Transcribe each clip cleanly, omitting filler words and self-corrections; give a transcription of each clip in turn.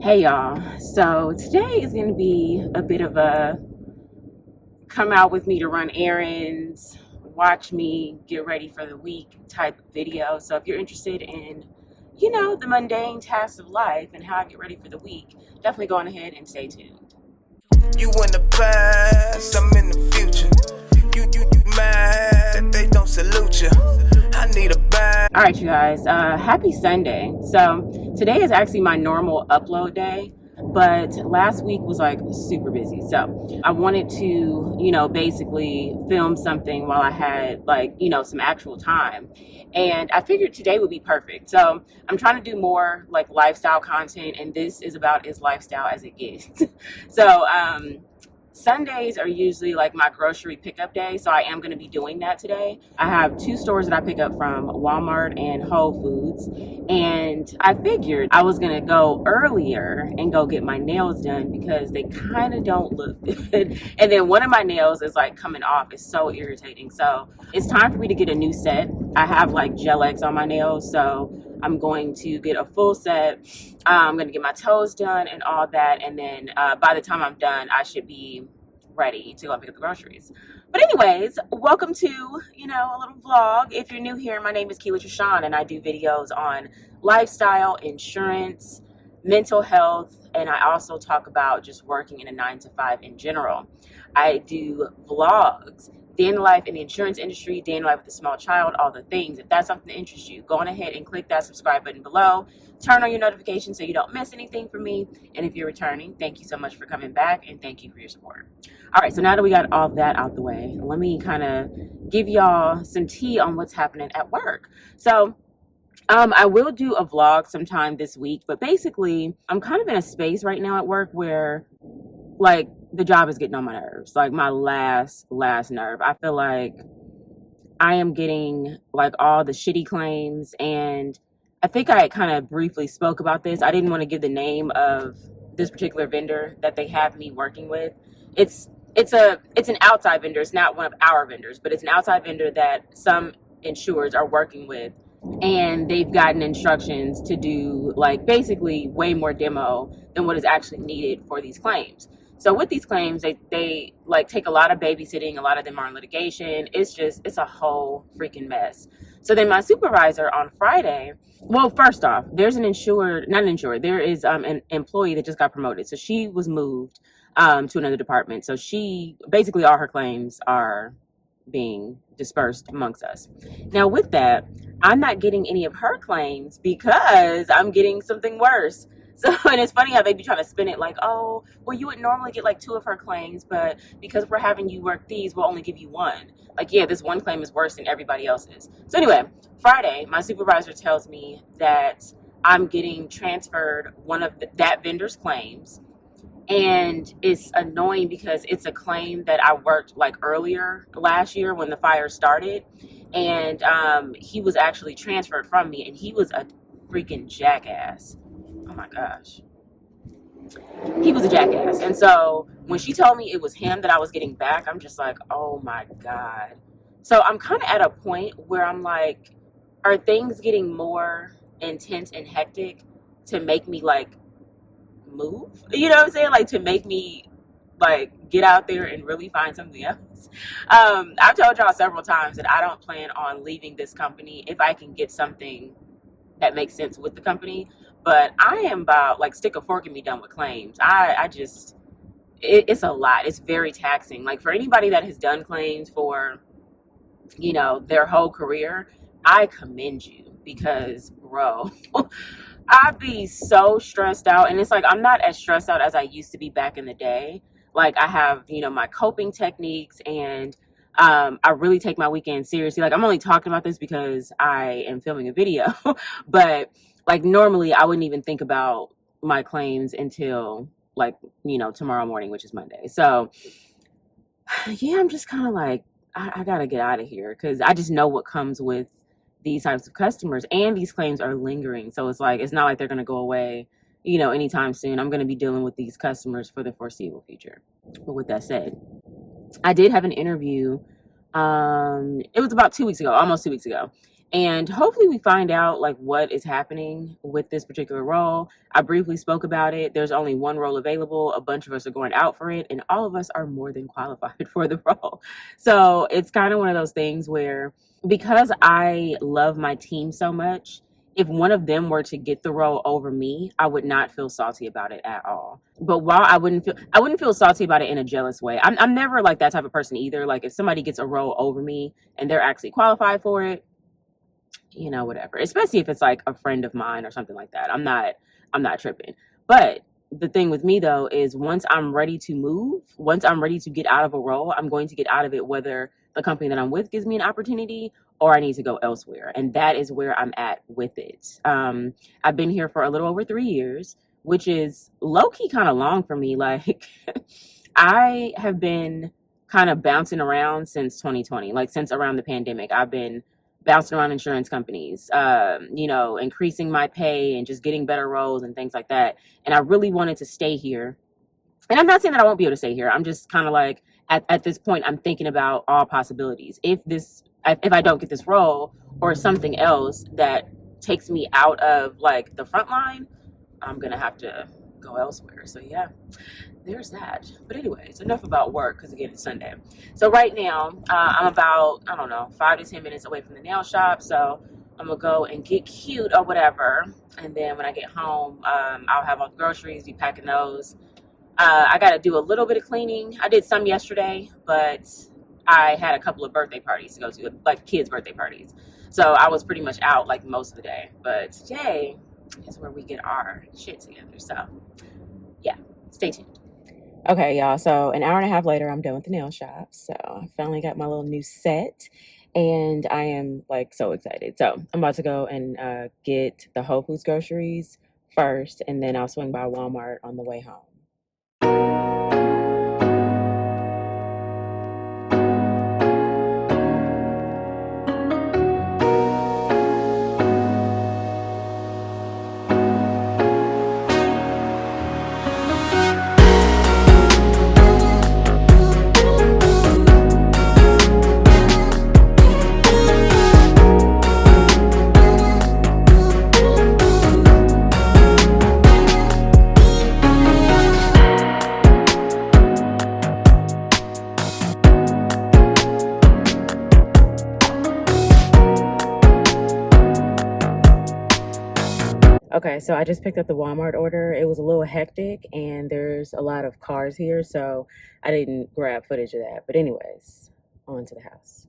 Hey y'all. So today is going to be a bit of a come out with me to run errands, watch me get ready for the week type of video. So if you're interested in, the mundane tasks of life and how I get ready for the week, definitely go on ahead and stay tuned. You in the past, I'm in the future. You mad, they don't salute you. I need a bag. All right, you guys, happy Sunday. So today is actually my normal upload day, but last week was like super busy. So I wanted to, basically film something while I had some actual time. And I figured today would be perfect. So I'm trying to do more like lifestyle content, and this is about as lifestyle as it gets. So, Sundays are usually like my grocery pickup day, so I am going to be doing that today. I have two stores that I pick up from, Walmart and Whole Foods, and I figured I was going to go earlier and go get my nails done because they kind of don't look good. And then one of my nails is like coming off. It's so irritating. So it's time for me to get a new set. I have like Gel X on my nails, so I'm going to get a full set. I'm going to get my toes done and all that. And then by the time I'm done, I should be ready to go pick up the groceries. But anyways, welcome to, a little vlog. If you're new here, my name is Keela Trashawn, and I do videos on lifestyle, insurance, mental health, and I also talk about just working in a 9 to 5 in general. I do vlogs, day in the life in the insurance industry, day in the life with a small child, all the things. If that's something that interests you, go on ahead and click that subscribe button below. Turn on your notifications so you don't miss anything from me. And if you're returning, thank you so much for coming back, and thank you for your support. All right, so now that we got all that out the way, let me kind of give y'all some tea on what's happening at work. So I will do a vlog sometime this week, but basically I'm kind of in a space right now at work where like the job is getting on my nerves, like my last nerve. I feel like I am getting like all the shitty claims, and I think I kind of briefly spoke about this. I didn't want to give the name of this particular vendor that they have me working with. It's an outside vendor. It's not one of our vendors, but it's an outside vendor that some insurers are working with, and they've gotten instructions to do like basically way more demo than what is actually needed for these claims. So with these claims, they like take a lot of babysitting. A lot of them are in litigation. It's a whole freaking mess. So then my supervisor on Friday, well, first off, there's an insured, not an insured, there is an employee that just got promoted. So she was moved to another department. So she basically, all her claims are being dispersed amongst us. Now with that, I'm not getting any of her claims because I'm getting something worse. So, and it's funny how they be trying to spin it like, oh, well, you would normally get like 2 of her claims, but because we're having you work these, we'll only give you 1. Like, yeah, this one claim is worse than everybody else's. So anyway, Friday, my supervisor tells me that I'm getting transferred one of that vendor's claims. And it's annoying because it's a claim that I worked like earlier last year when the fire started. And he was actually transferred from me, and he was a freaking jackass. Oh my gosh. He was a jackass. And so when she told me it was him that I was getting back, I'm just like, oh my God. So I'm kind of at a point where I'm like, are things getting more intense and hectic to make me like move? You know what I'm saying? Like to make me like get out there and really find something else. I've told y'all several times that I don't plan on leaving this company if I can get something that makes sense with the company. But I am about like stick a fork in me done with claims. I just it's a lot. It's very taxing. Like for anybody that has done claims for their whole career, I commend you because bro, I'd be so stressed out. And it's like I'm not as stressed out as I used to be back in the day. Like I have my coping techniques, and I really take my weekend seriously. Like I'm only talking about this because I am filming a video, but like normally I wouldn't even think about my claims until like tomorrow morning, which is Monday. So yeah, I'm just kind of like I gotta get out of here because I just know what comes with these types of customers, and these claims are lingering. So it's like it's not like they're gonna go away anytime soon. I'm gonna be dealing with these customers for the foreseeable future. But with that said, I did have an interview. It was about 2 weeks ago, almost 2 weeks ago. And hopefully we find out like what is happening with this particular role. I briefly spoke about it. There's only one role available. A bunch of us are going out for it, and all of us are more than qualified for the role. So it's kind of one of those things where, because I love my team so much, if one of them were to get the role over me, I would not feel salty about it at all. But while I wouldn't feel salty about it in a jealous way. I'm never like that type of person either. Like if somebody gets a role over me and they're actually qualified for it, whatever. Especially if it's like a friend of mine or something like that. I'm not tripping. But the thing with me though is once I'm ready to move, once I'm ready to get out of a role, I'm going to get out of it whether the company that I'm with gives me an opportunity or I need to go elsewhere. And that is where I'm at with it. I've been here for a little over 3 years, which is low key kind of long for me. Like I have been kind of bouncing around since 2020, like since around the pandemic. I've been bouncing around insurance companies, increasing my pay and just getting better roles and things like that. And I really wanted to stay here. And I'm not saying that I won't be able to stay here. I'm just kind of like at this point, I'm thinking about all possibilities. If I don't get this role or something else that takes me out of like the front line, I'm gonna have to go elsewhere. So yeah, there's that. But anyways, enough about work because again, it's Sunday. So right now, I'm about, I don't know, 5 to 10 minutes away from the nail shop. So I'm gonna go and get cute or whatever. And then when I get home, I'll have all the groceries, be packing those. I got to do a little bit of cleaning. I did some yesterday, but I had a couple of birthday parties to go to, like kids' birthday parties. So I was pretty much out like most of the day. But today is where we get our shit together. So yeah, stay tuned. Okay, y'all. So an hour and a half later, I'm done with the nail shop. So I finally got my little new set, and I am like so excited. So I'm about to go and get the Whole Foods groceries first, and then I'll swing by Walmart on the way home. Okay, so I just picked up the Walmart order. It was a little hectic and there's a lot of cars here, so I didn't grab footage of that. But anyways, on to the house.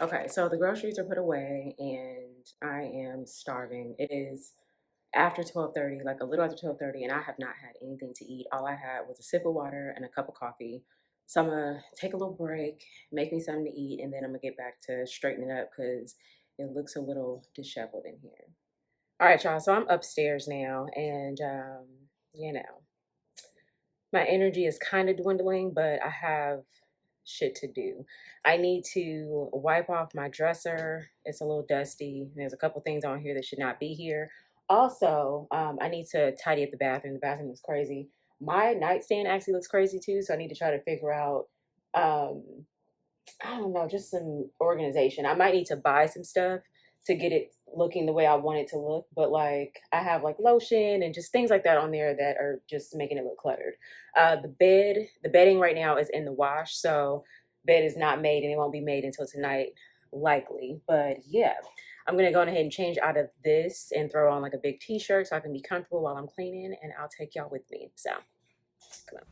Okay, so the groceries are put away and I am starving. It is after 12:30, like a little after 12:30, and I have not had anything to eat. All I had was a sip of water and a cup of coffee. So I'm gonna take a little break, make me something to eat, and then I'm gonna get back to straightening up because it looks a little disheveled in here. All right, y'all. So I'm upstairs now, and you know, my energy is kind of dwindling, but I have shit to do. I need to wipe off my dresser. It's a little dusty. There's a couple things on here that should not be here. Also, I need to tidy up the bathroom. The bathroom is crazy. My nightstand actually looks crazy too, so I need to try to figure out um, I don't know, just some organization. I might need to buy some stuff to get it looking the way I want it to look, but like I have like lotion and just things like that on there that are just making it look cluttered. The bedding right now is in the wash, so bed is not made and it won't be made until tonight, likely. But yeah, I'm gonna go ahead and change out of this and throw on like a big t-shirt so I can be comfortable while I'm cleaning, and I'll take y'all with me. So come on.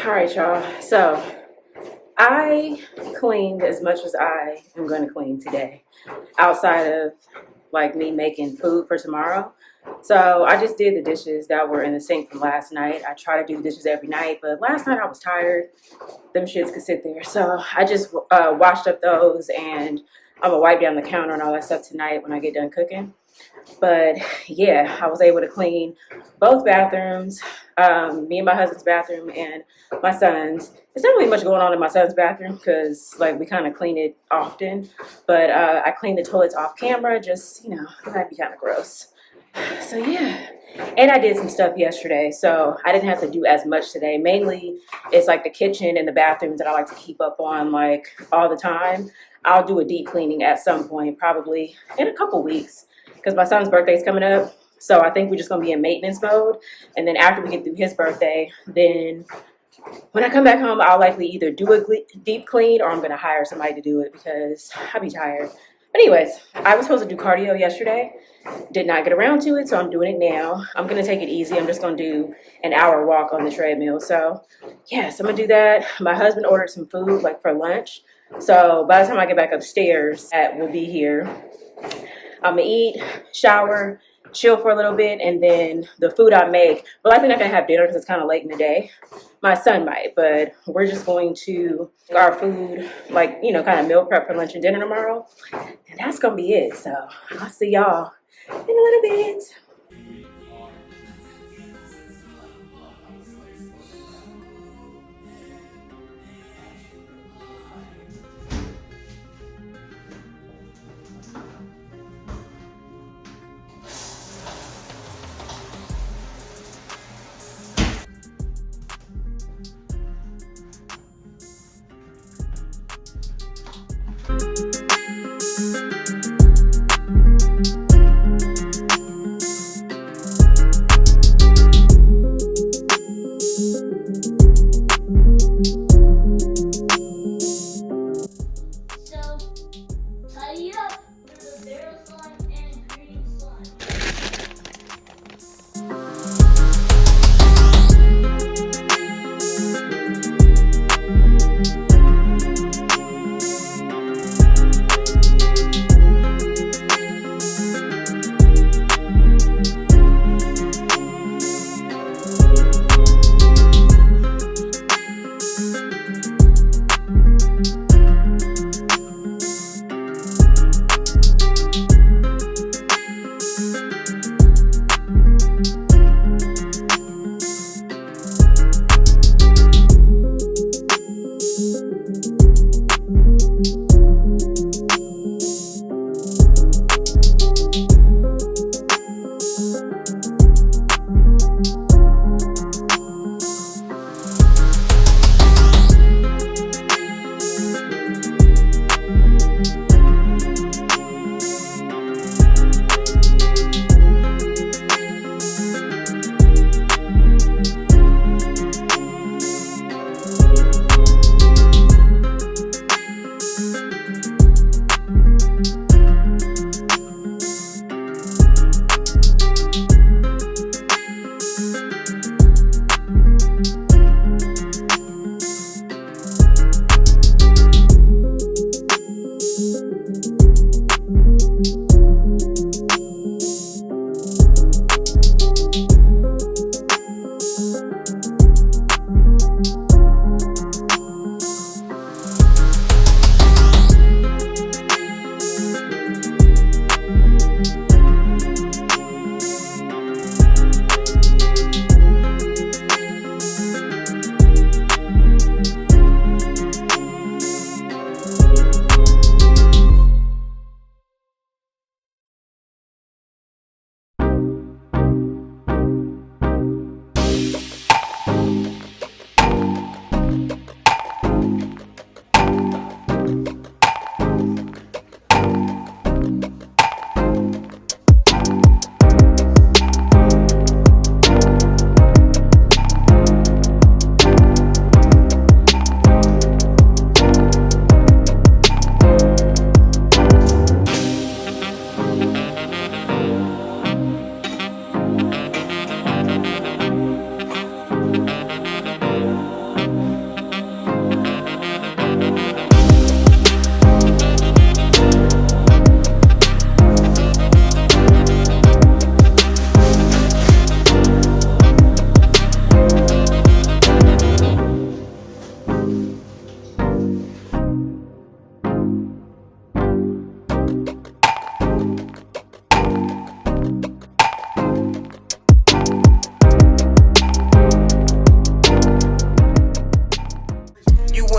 All right, y'all. So I cleaned as much as I am going to clean today, outside of like me making food for tomorrow. So I just did the dishes that were in the sink from last night. I try to do the dishes every night, but last night I was tired. Them shits could sit there. So I just washed up those, and I'm gonna wipe down the counter and all that stuff tonight when I get done cooking. But yeah, I was able to clean both bathrooms, me and my husband's bathroom and my son's. There's not really much going on in my son's bathroom because like we kind of clean it often. But I cleaned the toilets off camera, just, that'd be kind of gross. So yeah. And I did some stuff yesterday, so I didn't have to do as much today. Mainly, it's like the kitchen and the bathrooms that I like to keep up on like all the time. I'll do a deep cleaning at some point, probably in a couple weeks, because my son's birthday is coming up. So I think we're just going to be in maintenance mode. And then after we get through his birthday, then when I come back home, I'll likely either do a deep clean or I'm going to hire somebody to do it because I'll be tired. But anyways, I was supposed to do cardio yesterday. Did not get around to it, so I'm doing it now. I'm going to take it easy. I'm just going to do an hour walk on the treadmill. So yes, I'm going to do that. My husband ordered some food like for lunch. So by the time I get back upstairs, that will be here. I'm going to eat, shower, chill for a little bit, and then the food I make, we're likely not going to have dinner because it's kind of late in the day. My son might, but we're just going to make our food, like, kind of meal prep for lunch and dinner tomorrow. And that's going to be it. So I'll see y'all in a little bit.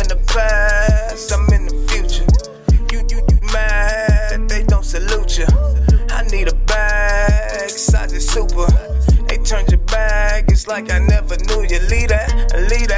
the past, I'm in the future. You mad, they don't salute you. I need a bag, size is super. They turned your back, it's like I never knew you. Leave that.